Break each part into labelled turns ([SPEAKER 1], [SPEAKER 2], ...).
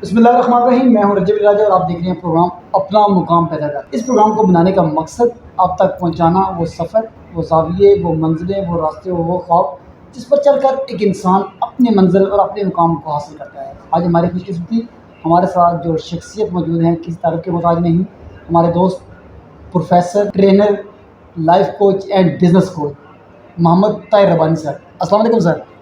[SPEAKER 1] بسم اللہ الرحمن الرحیم، میں ہوں رجب راجہ اور آپ دیکھ رہے ہیں پروگرام اپنا مقام پیدا کر۔ اس پروگرام کو بنانے کا مقصد آپ تک پہنچانا وہ سفر، وہ زاویے، وہ منزلیں، وہ راستے، وہ خواب جس پر چل کر ایک انسان اپنے منزل اور اپنے مقام کو حاصل کرتا ہے۔ آج ہماری خوش قسمتی ہمارے ساتھ جو شخصیت موجود ہیں کسی تعارف کے محتاج نہیں، ہمارے دوست professor, trainer, life coach and business coach Muhammad Tahir Rabbani sir. السلام علیکم سر۔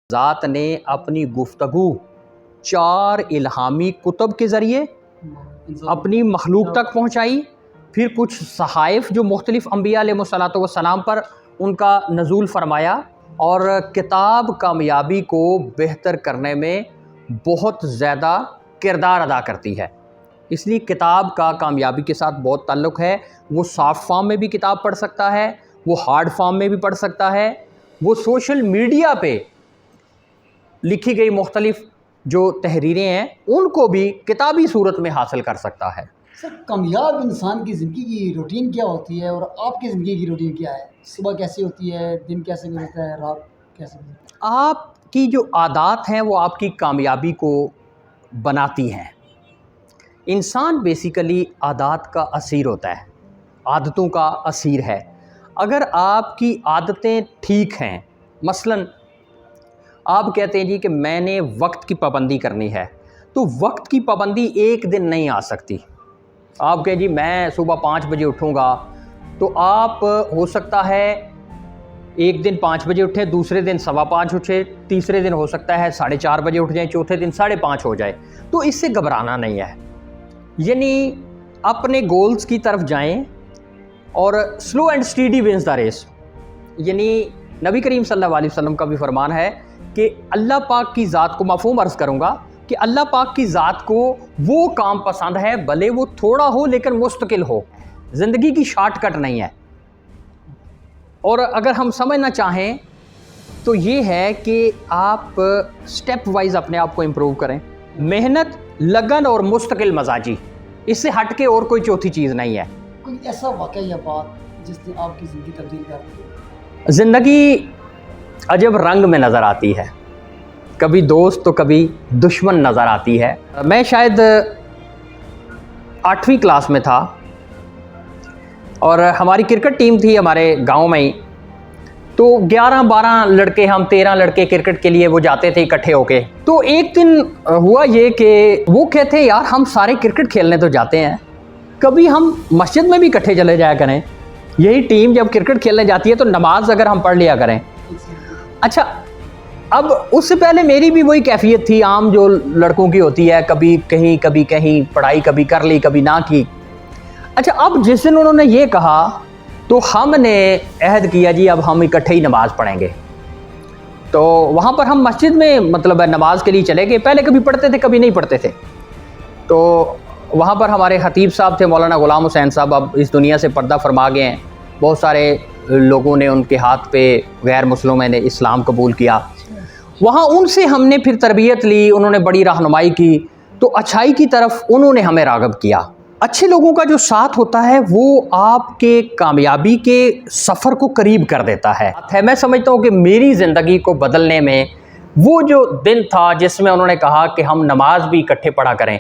[SPEAKER 2] ذات نے اپنی گفتگو 4 الہامی کتب کے ذریعے اپنی مخلوق تک پہنچائی، پھر کچھ صحائف جو مختلف انبیاء علیہ السلام پر ان کا نزول فرمایا، اور کتاب کامیابی کو بہتر کرنے میں بہت زیادہ کردار ادا کرتی ہے۔ اس لیے کتاب کا کامیابی کے ساتھ بہت تعلق ہے۔ وہ سافٹ فارم میں بھی کتاب پڑھ سکتا ہے، وہ ہارڈ فارم میں بھی پڑھ سکتا ہے، وہ سوشل میڈیا پہ لکھی گئی مختلف جو تحریریں ہیں ان کو بھی کتابی صورت میں حاصل کر سکتا ہے۔
[SPEAKER 1] سر، کامیاب انسان کی زندگی کی روٹین کیا ہوتی ہے اور آپ کی زندگی کی روٹین کیا ہے؟ صبح کیسی ہوتی ہے، دن کیسے گزرتا ہے، رات کیسے گزرتا ہے؟
[SPEAKER 2] آپ کی جو عادات ہیں وہ آپ کی کامیابی کو بناتی ہیں۔ انسان بیسیکلی عادات کا اسیر ہوتا ہے، عادتوں کا اسیر ہے۔ اگر آپ کی عادتیں ٹھیک ہیں، مثلاً آپ کہتے ہیں جی کہ میں نے وقت کی پابندی کرنی ہے، تو وقت کی پابندی ایک دن نہیں آ سکتی۔ آپ کہیں جی میں صبح 5 بجے اٹھوں گا، تو آپ ہو سکتا ہے ایک دن 5 بجے اٹھیں، دوسرے دن 5:15 اٹھیں، تیسرے دن ہو سکتا ہے 4:30 بجے اٹھ جائیں، چوتھے دن 5:30 ہو جائے۔ تو اس سے گھبرانا نہیں ہے، یعنی اپنے گولز کی طرف جائیں، اور slow and steady wins the race. یعنی نبی کریم صلی اللہ علیہ وسلم کا بھی فرمان ہے کہ اللہ پاک کی ذات کو، مفہوم عرض کروں گا کہ اللہ پاک کی ذات کو وہ کام پسند ہے بھلے وہ تھوڑا ہو لیکن مستقل ہو، زندگی کی شارٹ کٹ نہیں ہے۔ اور اگر ہم سمجھنا چاہیں تو یہ ہے کہ آپ سٹیپ وائز اپنے آپ کو امپروو کریں، محنت، لگن اور مستقل مزاجی، اس سے ہٹ کے اور کوئی چوتھی چیز نہیں ہے۔
[SPEAKER 1] کوئی ایسا واقعہ یا بات جس نے آپ کی زندگی تبدیل کر دی؟
[SPEAKER 2] زندگی عجب رنگ میں نظر آتی ہے، کبھی دوست تو کبھی دشمن نظر آتی ہے۔ میں شاید 8ویں کلاس میں تھا، اور ہماری کرکٹ ٹیم تھی ہمارے گاؤں میں ہی، تو 11-12 لڑکے، ہم 13 لڑکے کرکٹ کے لیے وہ جاتے تھے اکٹھے ہو کے۔ تو ایک دن ہوا یہ کہ وہ کہتے یار ہم سارے کرکٹ کھیلنے تو جاتے ہیں، کبھی ہم مسجد میں بھی اکٹھے چلے جایا کریں، یہی ٹیم جب کرکٹ کھیلنے جاتی ہے تو نماز اگر ہم پڑھ لیا کریں۔ اچھا، اب اس سے پہلے میری بھی وہی کیفیت تھی عام جو لڑکوں کی ہوتی ہے، کبھی کہیں پڑھائی کبھی کر لی کبھی نہ کی۔ اچھا، اب جس دن انہوں نے یہ کہا تو ہم نے عہد کیا جی اب ہم اکٹھے ہی نماز پڑھیں گے۔ تو وہاں پر ہم مسجد میں مطلب نماز کے لیے چلے گئے، پہلے کبھی پڑھتے تھے کبھی نہیں پڑھتے تھے۔ تو وہاں پر ہمارے خطیب صاحب تھے مولانا غلام حسین صاحب، اب اس دنیا سے پردہ فرما گئے ہیں۔ بہت سارے لوگوں نے ان کے ہاتھ پہ غیر مسلموں نے اسلام قبول کیا، وہاں ان سے ہم نے پھر تربیت لی، انہوں نے بڑی رہنمائی کی، تو اچھائی کی طرف انہوں نے ہمیں راغب کیا۔ اچھے لوگوں کا جو ساتھ ہوتا ہے وہ آپ کے کامیابی کے سفر کو قریب کر دیتا ہے۔ میں سمجھتا ہوں کہ میری زندگی کو بدلنے میں وہ جو دن تھا جس میں انہوں نے کہا کہ ہم نماز بھی اکٹھے پڑھا کریں،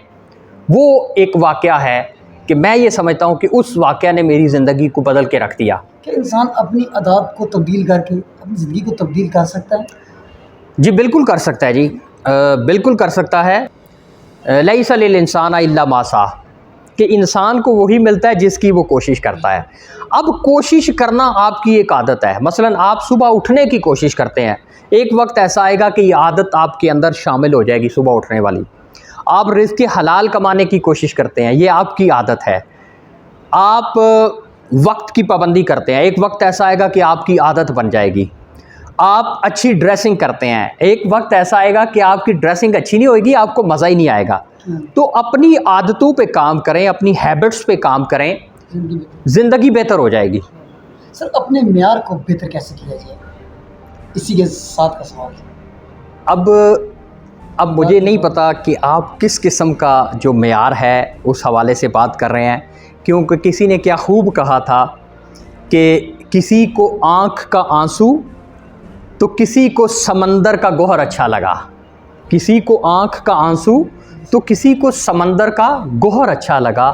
[SPEAKER 2] وہ ایک واقعہ ہے کہ میں یہ سمجھتا ہوں کہ اس واقعہ نے میری زندگی کو بدل کے رکھ دیا۔
[SPEAKER 1] کہ انسان اپنی عادات کو تبدیل کر کے اپنی زندگی کو تبدیل کر سکتا ہے؟
[SPEAKER 2] جی بالکل کر سکتا ہے، جی بالکل کر سکتا ہے۔ لیس للانسان الا ما سعی، کہ انسان کو وہی ملتا ہے جس کی وہ کوشش کرتا ہے۔ اب کوشش کرنا آپ کی ایک عادت ہے، مثلا آپ صبح اٹھنے کی کوشش کرتے ہیں، ایک وقت ایسا آئے گا کہ یہ عادت آپ کے اندر شامل ہو جائے گی صبح اٹھنے والی۔ آپ رزق حلال کمانے کی کوشش کرتے ہیں، یہ آپ کی عادت ہے۔ آپ وقت کی پابندی کرتے ہیں، ایک وقت ایسا آئے گا کہ آپ کی عادت بن جائے گی۔ آپ اچھی ڈریسنگ کرتے ہیں، ایک وقت ایسا آئے گا کہ آپ کی ڈریسنگ اچھی نہیں ہوئے گی، آپ کو مزہ ہی نہیں آئے گا۔ تو اپنی عادتوں پہ کام کریں، اپنی ہیبٹس پہ کام کریں، زندگی بہتر ہو جائے گی۔
[SPEAKER 1] سر اپنے معیار کو بہتر کیسے کیا جائے، اسی کے ساتھ کا سوال ہے۔
[SPEAKER 2] اب مجھے نہیں پتا کہ آپ کس قسم کا جو معیار ہے اس حوالے سے بات کر رہے ہیں، کیونکہ کسی نے کیا خوب کہا تھا کہ کسی کو آنکھ کا آنسو تو کسی کو سمندر کا گوہر اچھا لگا، کسی کو آنکھ کا آنسو تو کسی کو سمندر کا گوہر اچھا لگا،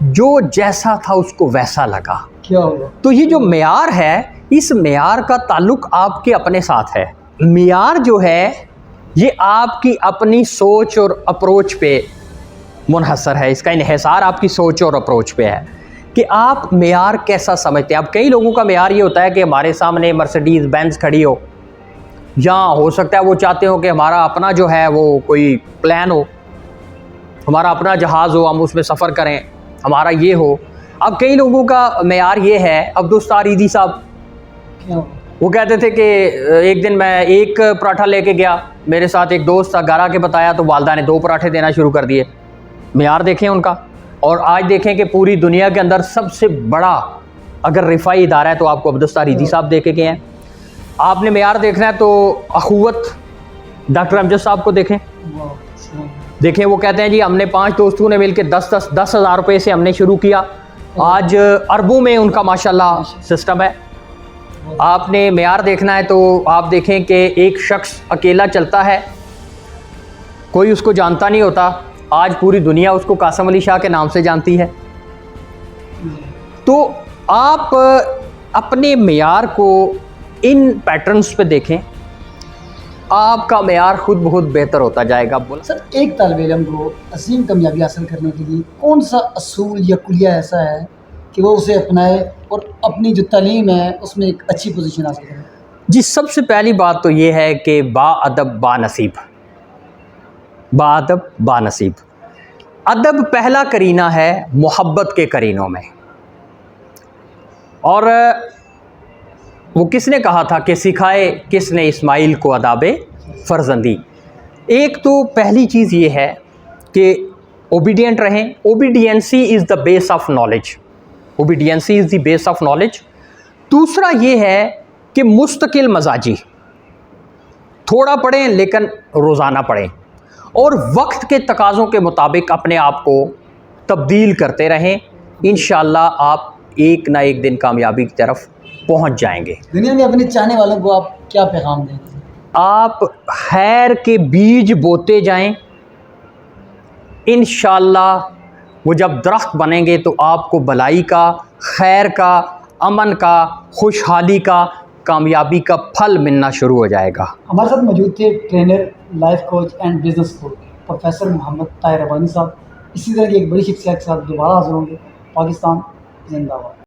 [SPEAKER 2] جو جیسا تھا اس کو ویسا لگا۔
[SPEAKER 1] کیا ہوگا؟
[SPEAKER 2] تو یہ جو معیار ہے، اس معیار کا تعلق آپ کے اپنے ساتھ ہے۔ معیار جو ہے یہ آپ کی اپنی سوچ اور اپروچ پہ منحصر ہے، اس کا انحصار آپ کی سوچ اور اپروچ پہ ہے کہ آپ معیار کیسا سمجھتے ہیں۔ اب کئی لوگوں کا معیار یہ ہوتا ہے کہ ہمارے سامنے مرسیڈیز بینز کھڑی ہو، یا ہو سکتا ہے وہ چاہتے ہو کہ ہمارا اپنا جو ہے وہ کوئی پلان ہو، ہمارا اپنا جہاز ہو، ہم اس میں سفر کریں، ہمارا یہ ہو۔ اب کئی لوگوں کا معیار یہ ہے، عبدالستار ایدھی صاحب
[SPEAKER 1] کیا ہوگا؟
[SPEAKER 2] وہ کہتے تھے کہ ایک دن میں ایک پراٹھا لے کے گیا، میرے ساتھ ایک دوست تھا، گھر آ کے بتایا تو والدہ نے 2 پراٹھے دینا شروع کر دیے۔ معیار دیکھیں ان کا، اور آج دیکھیں کہ پوری دنیا کے اندر سب سے بڑا اگر رفائی ادارہ ہے تو آپ کو عبدالستار ایدھی صاحب دے کے گئے ہیں۔ آپ نے معیار دیکھنا ہے تو اخوت ڈاکٹر امجد صاحب کو دیکھیں، دیکھیں وہ کہتے ہیں جی ہم نے 5 دوستوں نے مل کے 10,000 روپے سے ہم نے شروع کیا، آج اربوں میں ان کا ماشاءاللہ سسٹم ہے۔ آپ نے معیار دیکھنا ہے تو آپ دیکھیں کہ ایک شخص اکیلا چلتا ہے، کوئی اس کو جانتا نہیں ہوتا، آج پوری دنیا اس کو قاسم علی شاہ کے نام سے جانتی ہے۔ تو آپ اپنے معیار کو ان پیٹرنز پہ دیکھیں، آپ کا معیار خود بخود بہتر ہوتا جائے گا۔
[SPEAKER 1] سر ایک طالب علم کو عظیم کامیابی حاصل کرنے کے لیے کون سا اصول یا کلیہ ایسا ہے کہ وہ اسے اپنائے اور اپنی جو تعلیم ہے اس میں ایک اچھی پوزیشن حاصل کرے؟
[SPEAKER 2] جی سب سے پہلی بات تو یہ ہے کہ با ادب با نصیب، با ادب با نصیب۔ ادب پہلا کرینہ ہے محبت کے کرینوں میں، اور وہ کس نے کہا تھا کہ سکھائے کس نے اسماعیل کو آداب فرزندی۔ ایک تو پہلی چیز یہ ہے کہ اوبیڈینٹ رہیں، obediency is the base of knowledge, obediency is the base of knowledge. دوسرا یہ ہے کہ مستقل مزاجی، تھوڑا پڑھیں لیکن روزانہ پڑھیں، اور وقت کے تقاضوں کے مطابق اپنے آپ کو تبدیل کرتے رہیں، انشاءاللہ آپ ایک نہ ایک دن کامیابی کی طرف پہنچ جائیں گے۔
[SPEAKER 1] دنیا میں اپنے چاہنے والوں کو آپ کیا پیغام دیں گے؟
[SPEAKER 2] آپ خیر کے بیج بوتے جائیں، انشاءاللہ وہ جب درخت بنیں گے تو آپ کو بلائی کا، خیر کا، امن کا، خوشحالی کا، کامیابی کا پھل ملنا شروع ہو جائے گا۔
[SPEAKER 1] ہمارے ساتھ موجود تھے trainer, life coach and business coach professor Muhammad Tahir Rabbani sahib. اسی طرح کی ایک بڑی شخصیت کے ساتھ دوبارہ حاضر ہوں گے۔ پاکستان زندہ باد۔